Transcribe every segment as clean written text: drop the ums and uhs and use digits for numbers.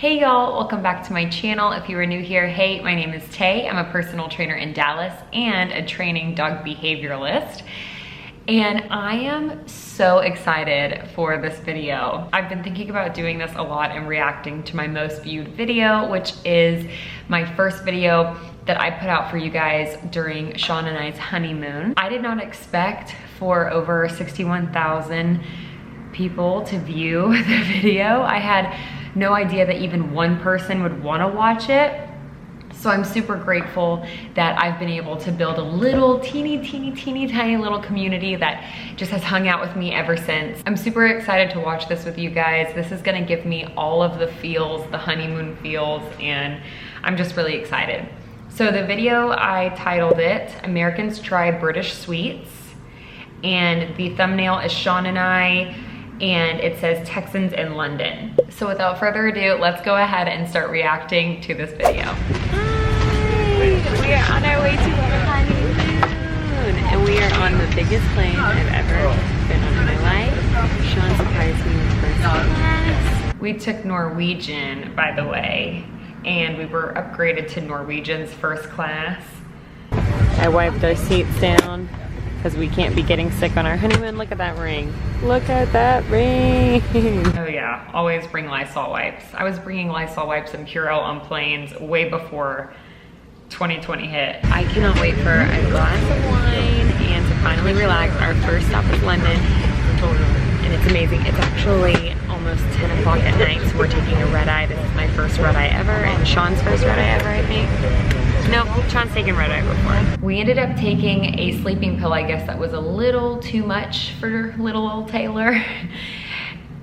Hey y'all, welcome back to my channel. If you are new here, hey, my name is Tay. I'm a personal trainer in Dallas and a training dog behavioralist. And I am so excited for this video. I've been thinking about doing this a lot and reacting to my most viewed video, which is my first video that I put out for you guys during Sean and I's honeymoon. I did not expect for over 61,000 people to view the video. I had no idea that even one person would want to watch it. So I'm super grateful that I've been able to build a little teeny tiny little community that just has hung out with me ever since. I'm super excited to watch this with you guys. This is gonna give me all of the feels, the honeymoon feels, and I'm just really excited. So the video, I titled it, Americans Try British Sweets, and the thumbnail is Sean and I, and it says Texans in London. So without further ado, let's go ahead and start reacting to this video. Hi, we are on our way to our honeymoon, and we are on the biggest plane I've ever been on in my life. Sean surprised me with first class. We took Norwegian, by the way, and we were upgraded to Norwegian's first class. I wiped our seats down because we can't be getting sick on our honeymoon. Look at that ring. Look at that ring. Oh yeah, always bring Lysol wipes. I was bringing Lysol wipes and Purell on planes way before 2020 hit. I cannot wait for a glass of wine and to finally relax. Our first stop is London, and it's amazing. It's actually almost 10 o'clock at night, so we're taking a red eye. This is my first red eye ever, and Sean's first red eye ever, I think. Nope, Sean's taken red eye before. We ended up taking a sleeping pill, I guess, that was a little too much for little old Taylor.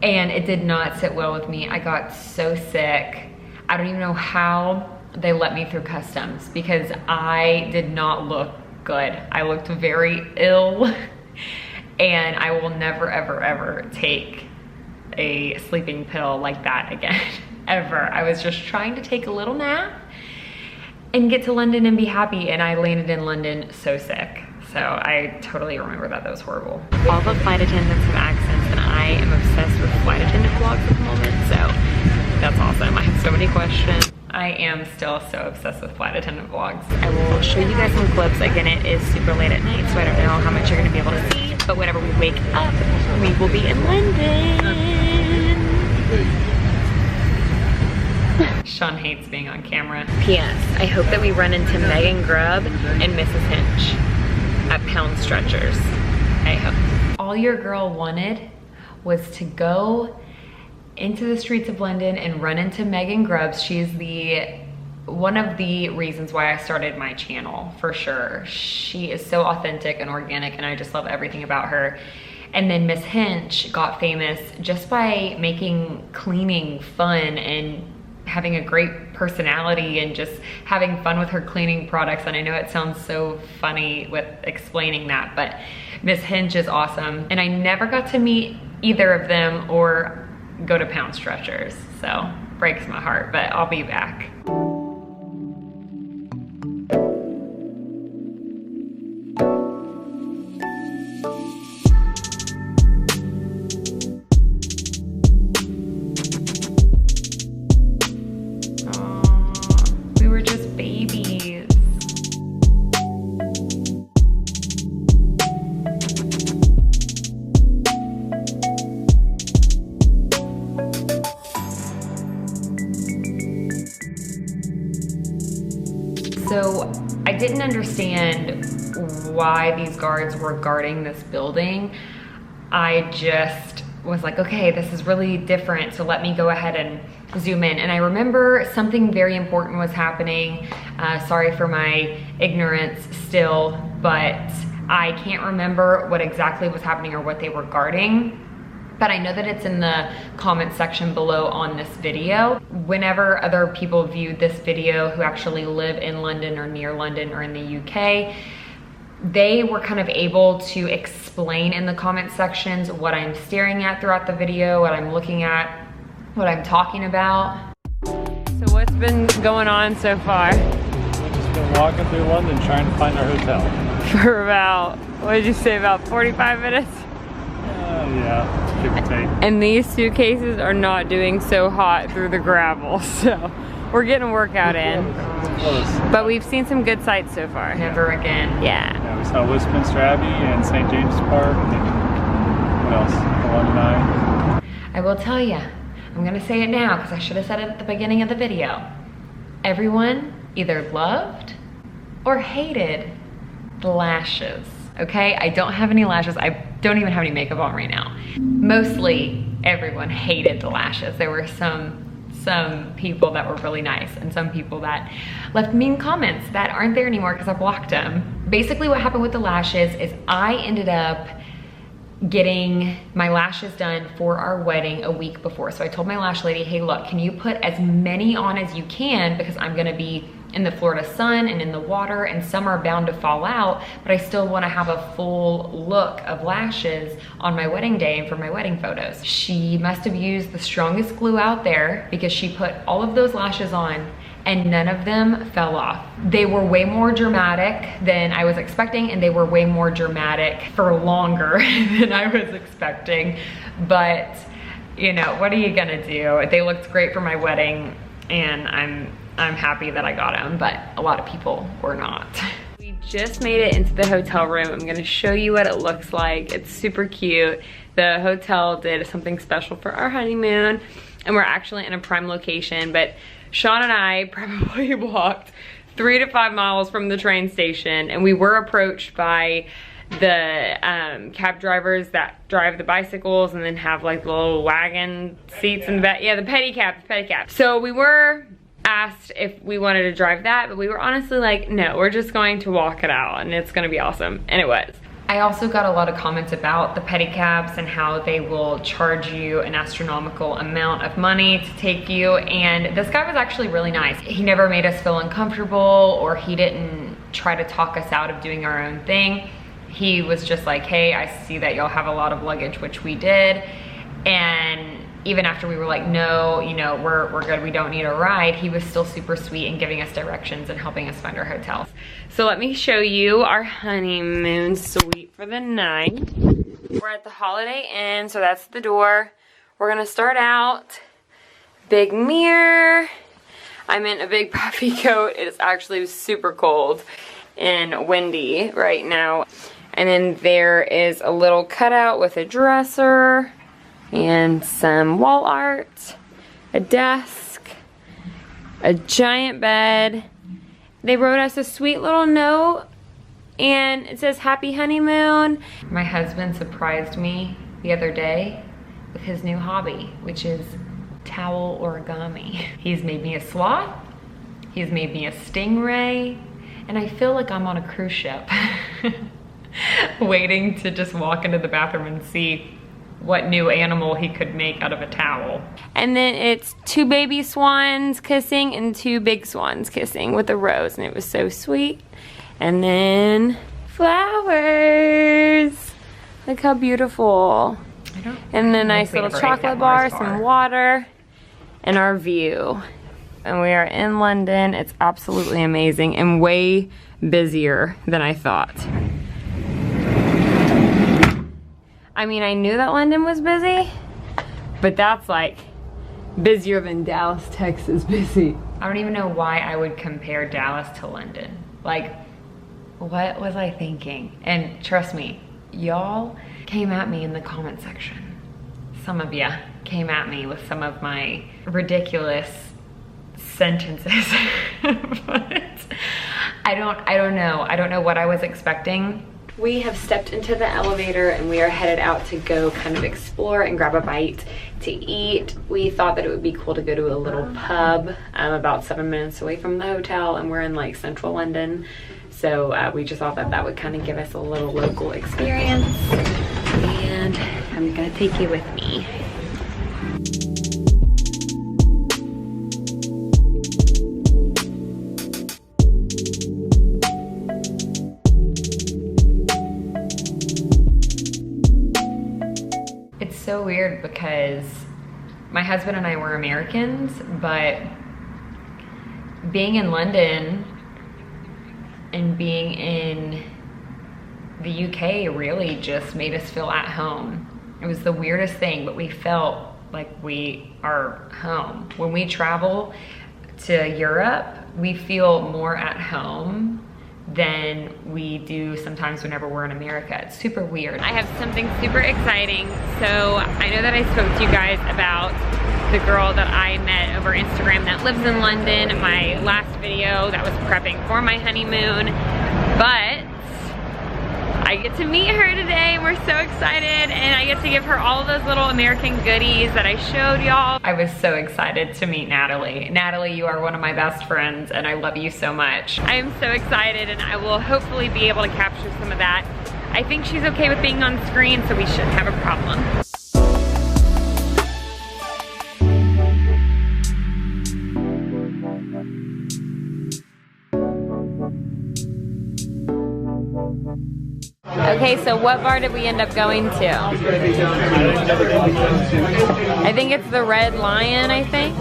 And it did not sit well with me. I got so sick. I don't even know how they let me through customs because I did not look good. I looked very ill, and I will never, ever take a sleeping pill like that again, ever. I was just trying to take a little nap and get to London and be happy, and I landed in London so sick. So I totally remember that. That was horrible. All the flight attendants have accents, and I am obsessed with flight attendant vlogs at the moment, so that's awesome. I have so many questions. I am still so obsessed with flight attendant vlogs. I will show you guys some clips. Again, it is super late at night, so I don't know how much you're gonna be able to see, but whenever we wake up, we will be in London. Sean hates being on camera. P.S. I hope that we run into Megan Grubb and Mrs. Hinch at Pound Stretchers. I hope. All your girl wanted was to go into the streets of London and run into Megan Grubb. She's one of the reasons why I started my channel, for sure. She is so authentic and organic, and I just love everything about her. And then Miss Hinch got famous just by making cleaning fun and having a great personality and just having fun with her cleaning products. And I know it sounds so funny with explaining that, but Miss Hinch is awesome. And I never got to meet either of them or go to Pound Stretchers, so breaks my heart, but I'll be back. So I didn't understand why these guards were guarding this building. I just was like, okay, this is really different, so let me go ahead and zoom in. And I remember something very important was happening. Sorry for my ignorance still, but I can't remember what exactly was happening or what they were guarding. But I know that it's in the comment section below on this video. Whenever other people viewed this video who actually live in London or near London or in the UK, they were kind of able to explain in the comment sections what I'm staring at throughout the video, what I'm looking at, what I'm talking about. So what's been going on so far? We've just been walking through London trying to find our hotel. For about, what did you say, about 45 minutes? Yeah. Give or take. And these suitcases are not doing so hot through the gravel, so we're getting a workout in. Close. But we've seen some good sights so far. Never again. Yeah. Yeah, we saw Westminster Abbey and St. James Park, and then what else? Alumni. I will tell you, I'm gonna say it now because I should have said it at the beginning of the video. Everyone either loved or hated the lashes, okay? I don't have any lashes. I don't even have any makeup on right now. Mostly everyone hated the lashes. There were some people that were really nice and some people that left mean comments that aren't there anymore because I blocked them. Basically what happened with the lashes is I ended up getting my lashes done for our wedding a week before. So I told my lash lady, hey, look, can you put as many on as you can because I'm gonna be in the Florida sun and in the water and some are bound to fall out, but I still wanna have a full look of lashes on my wedding day and for my wedding photos. She must have used the strongest glue out there because she put all of those lashes on and none of them fell off. They were way more dramatic than I was expecting and they were way more dramatic for longer than I was expecting. But you know, what are you gonna do? They looked great for my wedding and I'm happy that I got them, but a lot of people were not. We just made it into the hotel room. I'm gonna show you what it looks like. It's super cute. The hotel did something special for our honeymoon and we're actually in a prime location, but Sean and I probably walked 3 to 5 miles from the train station and we were approached by the cab drivers that drive the bicycles and then have like the little wagon seats in the back. Yeah, the pedicab. So we were asked if we wanted to drive that, but we were honestly like, no, we're just going to walk it out and it's gonna be awesome, and it was. I also got a lot of comments about the pedicabs and how they will charge you an astronomical amount of money to take you, and this guy was actually really nice. He never made us feel uncomfortable or he didn't try to talk us out of doing our own thing. He was just like, hey, I see that y'all have a lot of luggage, which we did, and even after we were like, no, you know, we're good, we don't need a ride, he was still super sweet and giving us directions and helping us find our hotels. So let me show you our honeymoon suite for the night. We're at the Holiday Inn, so that's the door. We're gonna start out, big mirror. I'm in a big puffy coat. It is actually super cold and windy right now. And then there is a little cutout with a dresser and some wall art, a desk, a giant bed. They wrote us a sweet little note and it says happy honeymoon. My husband surprised me the other day with his new hobby, which is towel origami. He's made me a sloth, he's made me a stingray, and I feel like I'm on a cruise ship waiting to just walk into the bathroom and see what new animal he could make out of a towel. And then it's 2 baby swans kissing and 2 big swans kissing with a rose, and it was so sweet. And then flowers. Look how beautiful. And then a nice little chocolate bar, some water, and our view. And we are in London. It's absolutely amazing and way busier than I thought. I mean, I knew that London was busy, but that's like busier than Dallas, Texas busy. I don't even know why I would compare Dallas to London. Like, what was I thinking? And trust me, y'all came at me in the comment section. Some of ya came at me with some of my ridiculous sentences. But I don't know. I don't know what I was expecting. We have stepped into the elevator and we are headed out to go kind of explore and grab a bite to eat. We thought that it would be cool to go to a little pub about 7 minutes away from the hotel, and we're in like central London. So we just thought that that would kind of give us a little local experience. And I'm gonna take you with me. So weird because my husband and I were Americans, but being in London and being in the UK really just made us feel at home. It was the weirdest thing, but we felt like we are home. When we travel to Europe, we feel more at home than we do sometimes whenever we're in America. It's super weird. I have something super exciting. So I know that I spoke to you guys about the girl that I met over Instagram that lives in London in my last video that was prepping for my honeymoon, but I get to meet her today. We're so excited, and I get to give her all of those little American goodies that I showed y'all. I was so excited to meet Natalie. Natalie, you are one of my best friends, and I love you so much. I am so excited, and I will hopefully be able to capture some of that. I think she's okay with being on screen, so we shouldn't have a problem. Okay, so what bar did we end up going to? I think it's the Red Lion, I think.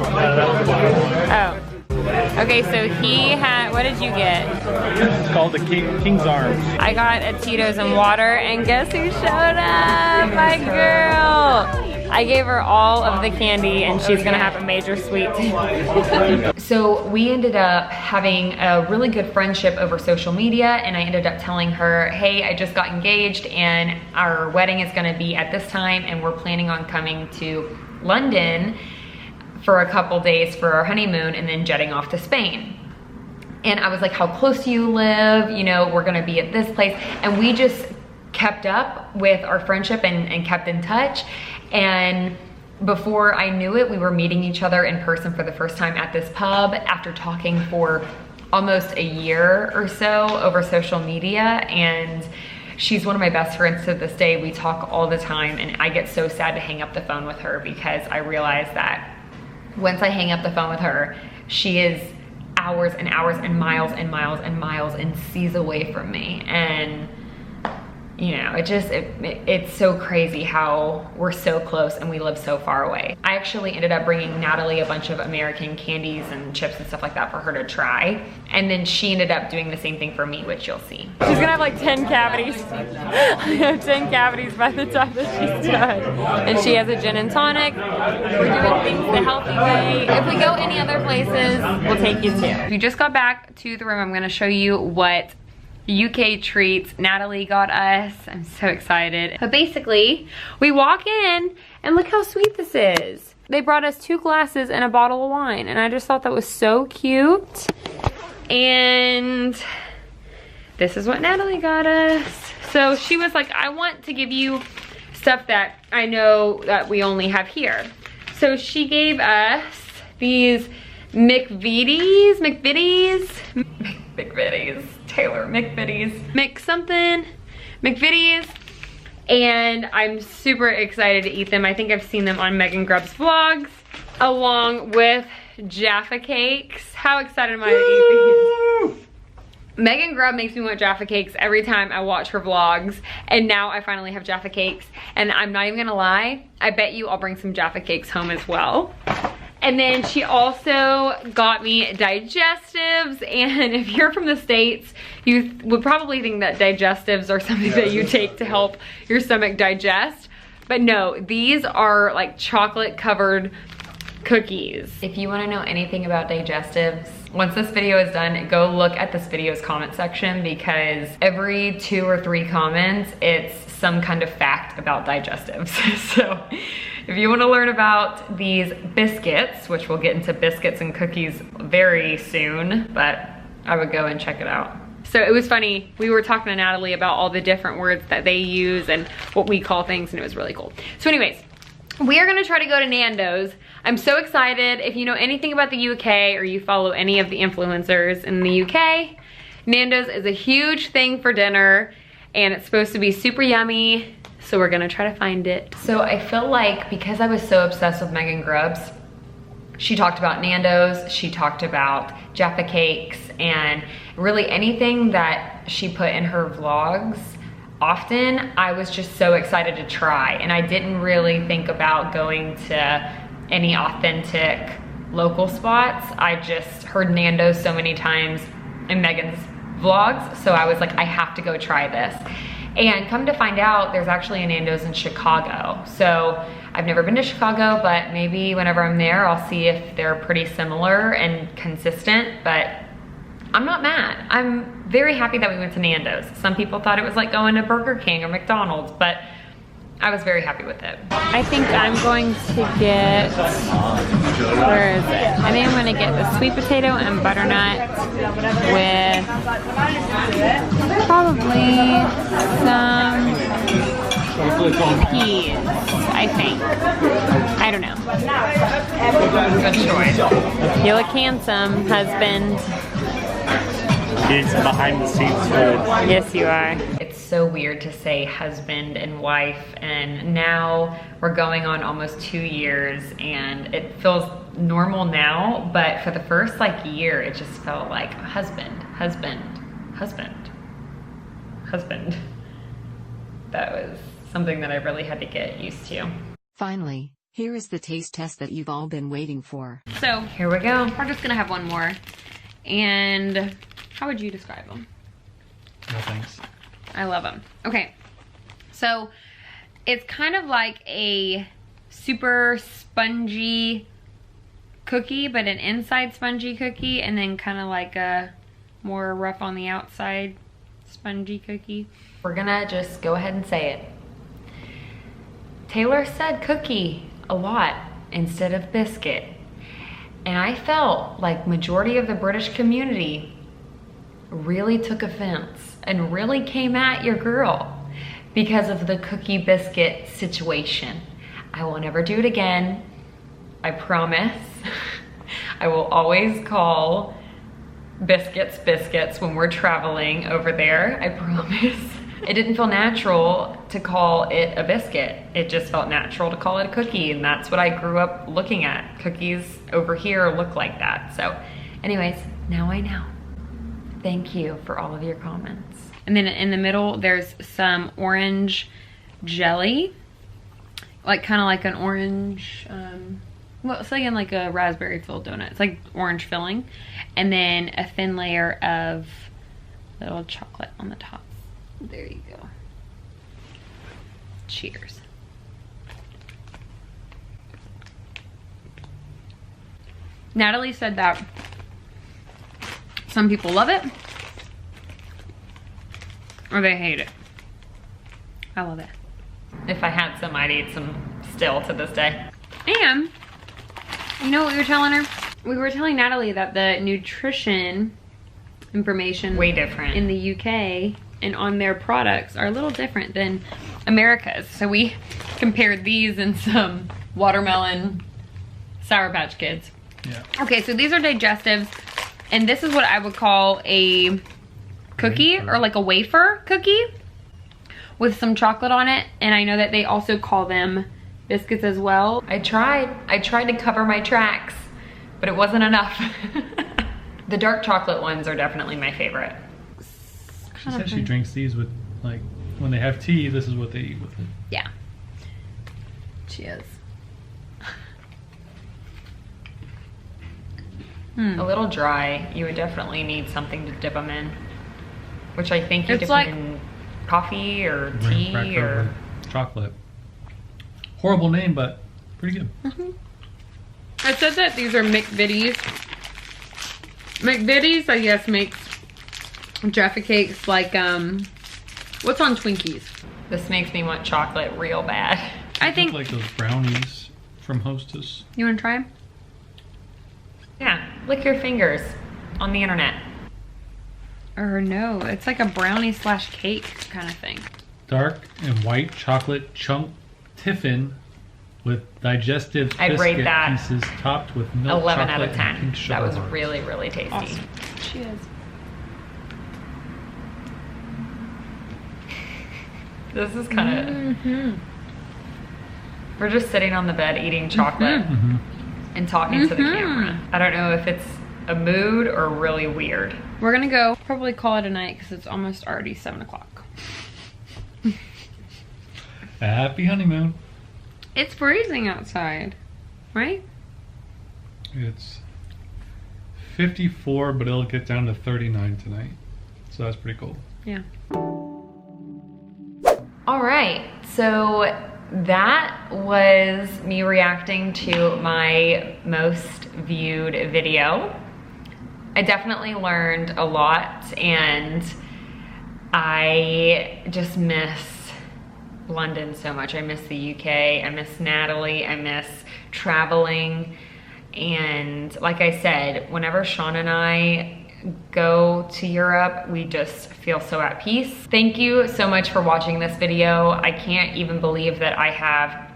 Oh. Okay, so he had, what did you get? It's called the King's Arms. I got a Tito's and water, and guess who showed up? My girl! I gave her all of the candy, and she's gonna have a major sweet tooth. So we ended up having a really good friendship over social media, and I ended up telling her, hey, I just got engaged and our wedding is gonna be at this time, and we're planning on coming to London for a couple days for our honeymoon and then jetting off to Spain. And I was like, how close do you live? You know, we're gonna be at this place. And we just kept up with our friendship and kept in touch. And before I knew it, we were meeting each other in person for the first time at this pub after talking for almost a year or so over social media. And she's one of my best friends to this day. We talk all the time, and I get so sad to hang up the phone with her because I realize that once I hang up the phone with her, she is hours and hours and miles and miles and miles and seas away from me. And you know, it's so crazy how we're so close and we live so far away. I actually ended up bringing Natalie a bunch of American candies and chips and stuff like that for her to try. And then she ended up doing the same thing for me, which you'll see. She's gonna have like 10 cavities. I have 10 cavities by the time that she's done. And she has a gin and tonic. We're doing things the healthy way. If we go any other places, we'll take you too. We just got back to the room. I'm gonna show you what UK treats Natalie got us. I'm so excited. But basically, we walk in and look how sweet this is. They brought us 2 glasses and a bottle of wine, and I just thought that was so cute. And this is what Natalie got us. So she was like, I want to give you stuff that I know that we only have here. So she gave us these McVitie's, Taylor McVitie's, and I'm super excited to eat them. I think I've seen them on Megan Grubb's vlogs, along with Jaffa cakes. How excited am I to eat these? Megan Grubb makes me want Jaffa cakes every time I watch her vlogs, and now I finally have Jaffa cakes, and I'm not even gonna lie, I bet you I'll bring some Jaffa cakes home as well. And then she also got me digestives, and if you're from the States, you would probably think that digestives are something that you take to help your stomach digest. But no, these are like chocolate covered cookies. If you wanna know anything about digestives, once this video is done, go look at this video's comment section, because every 2 or 3 comments, it's some kind of fact about digestives. So if you want to learn about these biscuits, which we'll get into biscuits and cookies very soon, but I would go and check it out. So it was funny, we were talking to Natalie about all the different words that they use and what we call things, and it was really cool. So anyways, we are gonna try to go to Nando's. I'm so excited. If you know anything about the UK or you follow any of the influencers in the UK, Nando's is a huge thing for dinner, and it's supposed to be super yummy. So we're gonna try to find it. So I feel like because I was so obsessed with Megan Grubbs, she talked about Nando's, she talked about Jaffa cakes, and really anything that she put in her vlogs, often I was just so excited to try. And I didn't really think about going to any authentic local spots. I just heard Nando's so many times in Megan's vlogs, so I was like, I have to go try this. And come to find out, there's actually a Nando's in Chicago. So I've never been to Chicago, but maybe whenever I'm there, I'll see if they're pretty similar and consistent, but I'm not mad. I'm very happy that we went to Nando's. Some people thought it was like going to Burger King or McDonald's, but I was very happy with it. I think I'm going to get, where is it? I think I'm going to get the sweet potato and butternut with probably some peas, I think. I don't know. Good choice. You look handsome, husband. He's behind the scenes footage. Yes, you are. It's so weird to say husband and wife, and now we're going on almost 2 years and it feels normal now, but for the first like year, it just felt like husband, husband, husband, husband. That was something that I really had to get used to. Finally, here is the taste test that you've all been waiting for. So Here we go. we're just gonna have one more. And how would you describe them? No thanks. I love them. Okay, so it's kind of like a super spongy cookie, but an inside spongy cookie, and then kind of like a more rough on the outside spongy cookie. We're gonna just go ahead and say it. Taylor said cookie a lot instead of biscuit. And I felt like majority of the British community really took offense and really came at your girl because of the cookie biscuit situation. I will never do it again. I promise. I will always call biscuits biscuits when we're traveling over there. I promise. It didn't feel natural to call it a biscuit. It just felt natural to call it a cookie, and that's what I grew up looking at. Cookies over here look like that. So anyways, now I know. Thank you for all of your comments. And then in the middle, there's some orange jelly, like kind of like an orange, well, it's like a raspberry filled donut. It's like orange filling. And then a thin layer of little chocolate on the top. There you go. Cheers. Natalie said that some people love it or they hate it. I love it. If I had some, I'd eat some still to this day. And you know what we were telling her? We were telling Natalie that the nutrition information Way different. in the UK and on their products are a little different than America's. So we compared these and some watermelon Sour Patch Kids. Yeah. Okay, so these are digestives, and this is what I would call a cookie or like a wafer cookie with some chocolate on it. And I know that they also call them biscuits as well. I tried to cover my tracks, but it wasn't enough. The dark chocolate ones are definitely my favorite. She said she drinks these with, like, when they have tea, this is what they eat with it. Yeah. Cheers. A little dry. You would definitely need something to dip them in, which I think you It's dip like- them in coffee or Graham tea cracker or... with chocolate. Horrible name, but pretty good. I said that these are McVitie's. McVitie's, I guess, makes Jaffa cakes like, what's on Twinkies? This makes me want chocolate real bad. I think, Like those brownies from Hostess. you wanna try them? Yeah, lick your fingers on the internet. Or no, it's like a brownie slash cake kind of thing. Dark and white chocolate chunk tiffin with digestive I'd rate biscuit that pieces topped with milk 11 out chocolate of and 10. pink sugar That was bars. really, really tasty. Awesome. Cheers. This is kind of... Mm-hmm. We're just sitting on the bed eating chocolate Mhm. and talking to the camera. I don't know if it's a mood or really weird. We're gonna go probably call it a night because it's almost already 7 o'clock. Happy honeymoon. It's freezing outside, right? It's 54, but it'll get down to 39 tonight. So that's pretty cool. Yeah. All right, so that was me reacting to my most viewed video. I definitely learned a lot, and I just miss London so much. I miss the UK, I miss Natalie, I miss traveling. And like I said, whenever Sean and I go to Europe, we just feel so at peace. Thank you so much for watching this video. I can't even believe that I have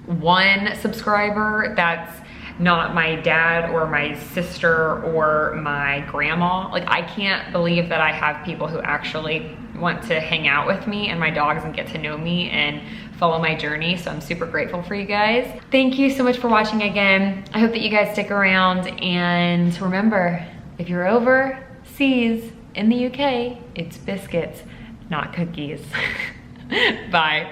1 subscriber that's not my dad or my sister or my grandma. Like, I can't believe that I have people who actually want to hang out with me and my dogs and get to know me and follow my journey. So I'm super grateful for you guys. Thank you so much for watching again. I hope that you guys stick around, and remember, if you're overseas in the UK, it's biscuits, not cookies. Bye.